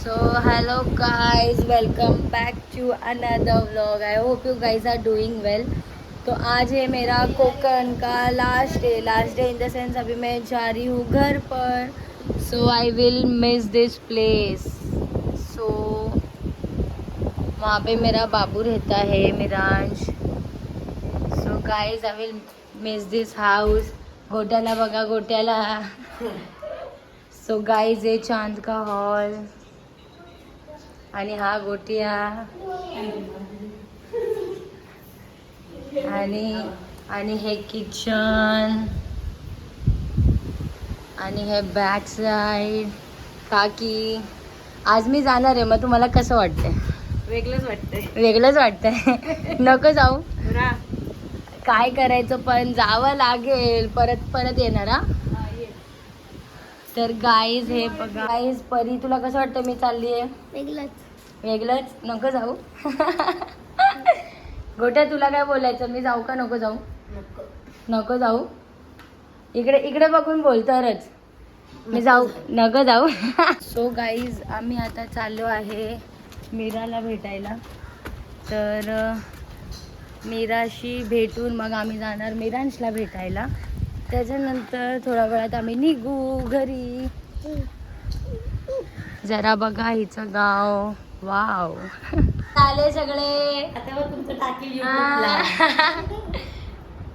So hello guys, welcome back to another vlog. I hope you guys are doing well. तो आज है मेरा कोकण का last day in the sense अभी मैं जा रही हूँ घर पर. So I will miss this place. So वहाँ पे मेरा बाबू रहता है Miransh. So guys I will miss this house. गोट्याला बघा गोट्याला. सो गाइज हे चांद का हॉल आणि हा गोटिया आणि हे किचन आणि हे बॅक साईड. काकी आज मी जाणार आहे, मग तुम्हाला कसं वाटतंय? वेगळंच वाटतंय. नको जाऊ, काय करायचं पण जावं लागेल. परत येणार हा. तर गाईज हे बघा. गाईज परी तुला कसं वाटतं मी चालली आहे? वेगळंच. नको जाऊ. गोट्या तुला काय बोलायचं? मी जाऊ का नको जाऊ? नको जाऊ. इकडे बघून बोल तरच मी जाऊ. नको जाऊ. सो गाईज आम्ही आता चाललो आहे मीराला भेटायला. तर मीराशी भेटून मग आम्ही जाणार मिरांशला भेटायला. त्याच्यानंतर थोड्या वेळात आम्ही निघू घरी. जरा बघा हिचं गाव. वाव आले सगळे.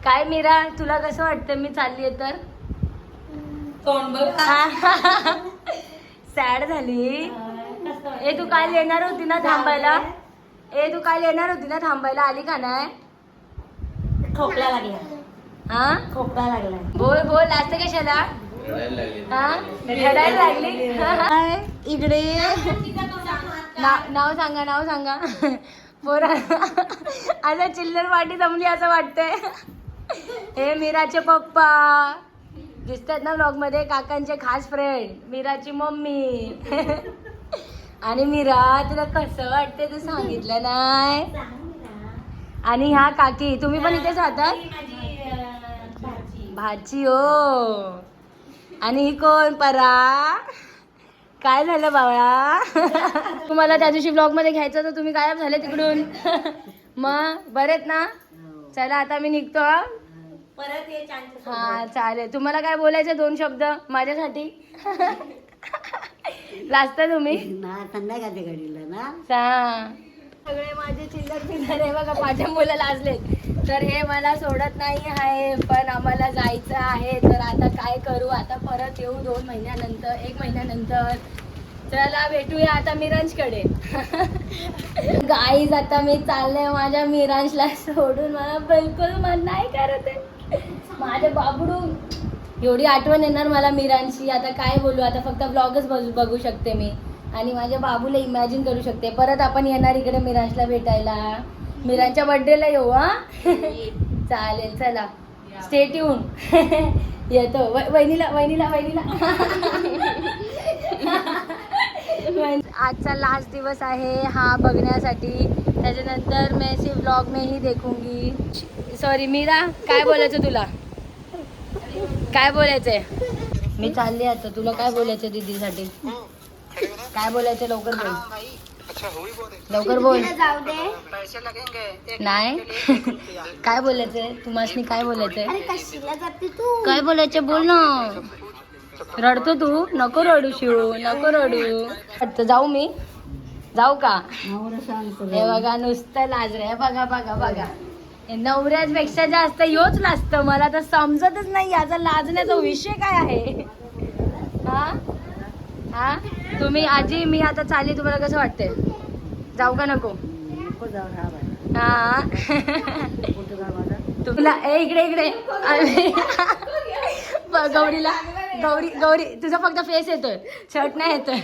काय मीरा तुला कसं वाटतं मी चालली आहे तर? सॅड झाली. तू काल येणार होती ना थांबायला? तू काल येणार होती ना थांबायला, आली का नाही? खोकला लागला. हा खोकला लागला. बोल असं कशाला? हा रडायला लागली. इकडे नाव सांगा. पोरा आता चिल्लर पार्टी जमली असं वाटतंय. हे मीराचे पप्पा दिसतात ना व्लॉग मध्ये, काकांचे खास फ्रेंड, मीराची मम्मी. आणि मीरा तुला कसं वाटतंय तू सांगितलं नाही. आणि ह्या काकी तुम्ही पण इथेच राहतात? भाची हो. आणि ही कोण? परा. काय झालं बावळा? तुम्हाला त्या दिवशी ब्लॉग मध्ये घ्यायचं तर तुम्ही गायब झाले तिकडून. मग बरेत ना? चला आता मी निघतो. परत ये. हा चालेल. तुम्हाला काय बोलायचं? 2 शब्द माझ्यासाठी. लाजता तुम्ही? संध्याकाळच्या घडीला ना. सगळे माझे चिल्लर आहे बघा. माझ्या मुलं लाजलेत. तर हे मला सोडत नाही आहे, पण आम्हाला जायचं आहे. तर आता काय करू? आता परत येऊ 2 महिन्यानंतर, 1 महिन्यानंतर. चला भेटूया आता मिरांशकडे. गाईज आता मी चालले माझ्या मिरांशला सोडून. मला बिलकुल मन नाही करत आहे. माझे बाबडू एवढी आठवण येणार मला मिरांशी. आता काय बोलू? आता फक्त ब्लॉगच बघू शकते मी आणि माझ्या बाबूला इमॅजिन करू शकते. परत आपण येणार इकडे मिरांशला भेटायला. मिरांच्या बर्थडेला येऊ. हा चालेल. चला स्टे ट्यून. येतो. वहिनीला आजचा लास्ट दिवस आहे हा बघण्यासाठी. त्याच्यानंतर मैं इसी व्लॉग में ही देखूंगी. सॉरी मीरा, काय बोलायचं तुला? काय बोलायचंय? मी चालली आता. तुला काय बोलायचं दीदीसाठी? काय बोलायचं? लवकर बोल. लवकर बोल. नाही काय बोलायचंय तुम्हाला? काय बोलायचंय? काय बोलायचं? बोल ना. रडतो तू? नको रडू शिव, नको रडू. जाऊ मी? जाऊ का? हे बघा नुसतं लाज रे. बघा नवऱ्यापेक्षा जास्त योच लाजतं. मला तर समजतच नाही याचा लाजण्याचा विषय काय आहे. हा तुम्ही आजी मी आता चालली. तुम्हाला कसं वाटतंय? जाऊ का नको? हा तुला इकडे गौरी तुझा फक्त फेस येतोय, शर्ट नाही येतोय.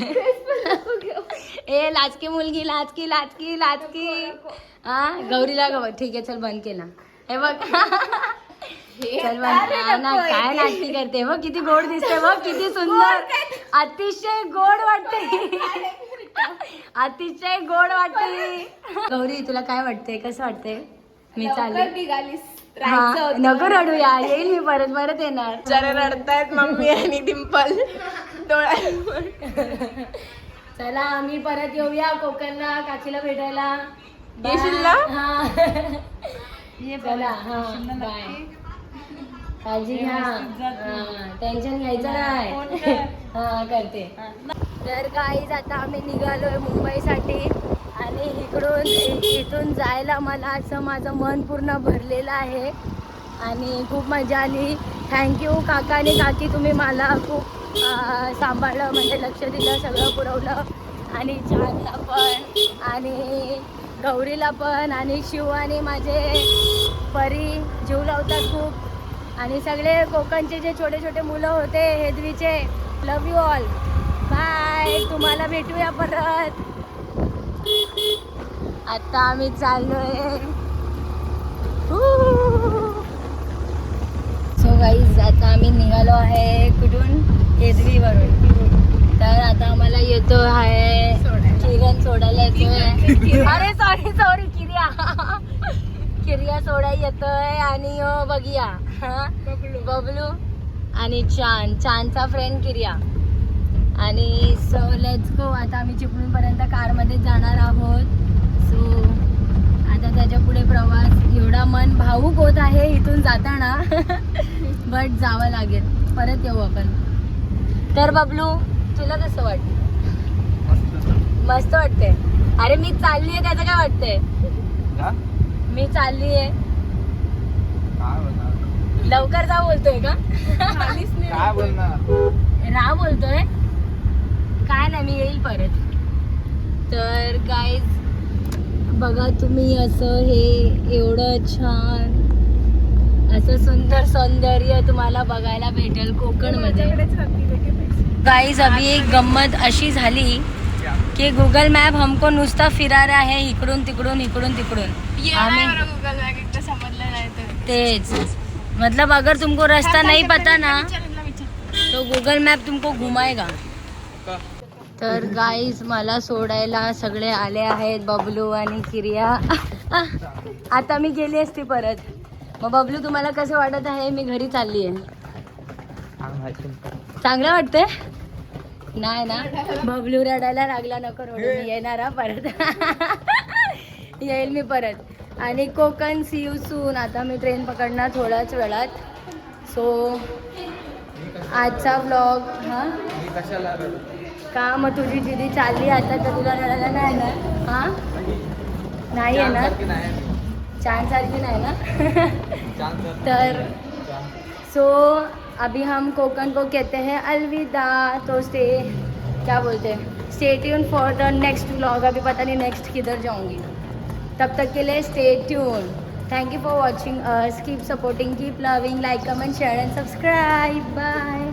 लाचकी मुलगी, लाचकी. हा गौरीला ठीक आहे. चल बंद केला. हे बघ. चल बंद. काय नाटकी करते बघ. किती गोड दिसते बघ. किती सुंदर. अतिशय गोड वाटते. गौरी तुला काय वाटतंय? कसं वाटतंय मी चालले? हा नको रडूया. येईल मी परत येणार. जरा रडतायत मम्मी आणि डिंपल डोळ्यात. चला आम्ही परत येऊया कोकणला काकीला भेटायला. Bye. येशील ना? हा. चला हा बाय. काळजी घ्या. टेन्शन घ्यायचं नाही. हा करते. तर गाईज आता आम्ही निघालोय मुंबईसाठी आणि इथून जायला मला असं माझं मन पूर्ण भरलेलं आहे आणि खूप मजा आली. थँक्यू काका आणि काकी, तुम्ही मला खूप सांभाळलं, म्हणजे लक्ष दिलं, सगळं पुरवलं आणि छानला पण आणि गौरीला पण आणि शिव आणि माझे परी जीव लावतात खूप आणि सगळे कोकणचे जे छोटे छोटे मुलं होते हेदवीचे, लव यू ऑल. बाय. तुम्हाला भेटूया परत. आता आम्ही चाललोय. सो गाईज आता आम्ही निघालो आहे कुठून, हेदवीवरून. तर आता आम्हाला येतो आहे किरण सोडायला येतोय. अरे सॉरी किरिया सोडायला येतोय आणि बघूया बबलू आणि चांदचा फ्रेंड किरिया आणि सो लेट्स गो. आता आम्ही चिपळूणपर्यंत कारमध्ये जाणार आहोत. सो आता त्याच्या पुढे प्रवास एवढा मन भावूक होत आहे इथून जाताना. बट जावं लागेल. परत येऊ आपण. तर बबलू तुला कसं वाटतं? मस्त वाटते. अरे मी चालली आहे त्याचं काय वाटतंय? मी चालली आहे. लवकर जा बोलतोय का? रा बोलतोय काय नाही, मी येईल परत. तर गाईज बघा तुम्ही, असं हे एवढं छान असं सुंदर सौंदर्य तुम्हाला बघायला भेटेल कोकणमध्ये. गाईज अभी एक गंमत अशी झाली की गूगल मॅप हमको नुसता फिरा रहा है इकडून तिकडून इकडून तिकडून. आम्ही तेच मतलब अगर तुमको रास्ता नहीं पता ना तो गूगल मॅप तुमको घुमाएगा. तर गाईज मला सोडायला सगळे आले आहेत, बबलू आणि किरिया. आता मी गेली असती परत. मग बबलू तुम्हाला कसं वाटत आहे? मी घरी चालली आहे. चांगलं वाटतंय? नाही ना. बबलू रडायला लागला, नको रडू, मी येणार हा परत. येईल मी परत. आणि कोकण सी यू सून. आता मी ट्रेन पकडणार थोड्याच वेळात. सो आजचा व्लॉग का मग तुझी दीदी चालली आता तर तुला रडायला नाही येणार? हां नाही येणार? चांदसारखी नाही ना? तर सो अभी हम कोकण को कहते हैं अलविदा. तो क्या बोलते हैं, stay tune for the next vlog. अभी पता नहीं नेक्स्ट किधर जाऊंगी. तब तक के लिए stay tuned. Thank you for watching us. Keep supporting, keep loving, like, comment, share and subscribe. Bye.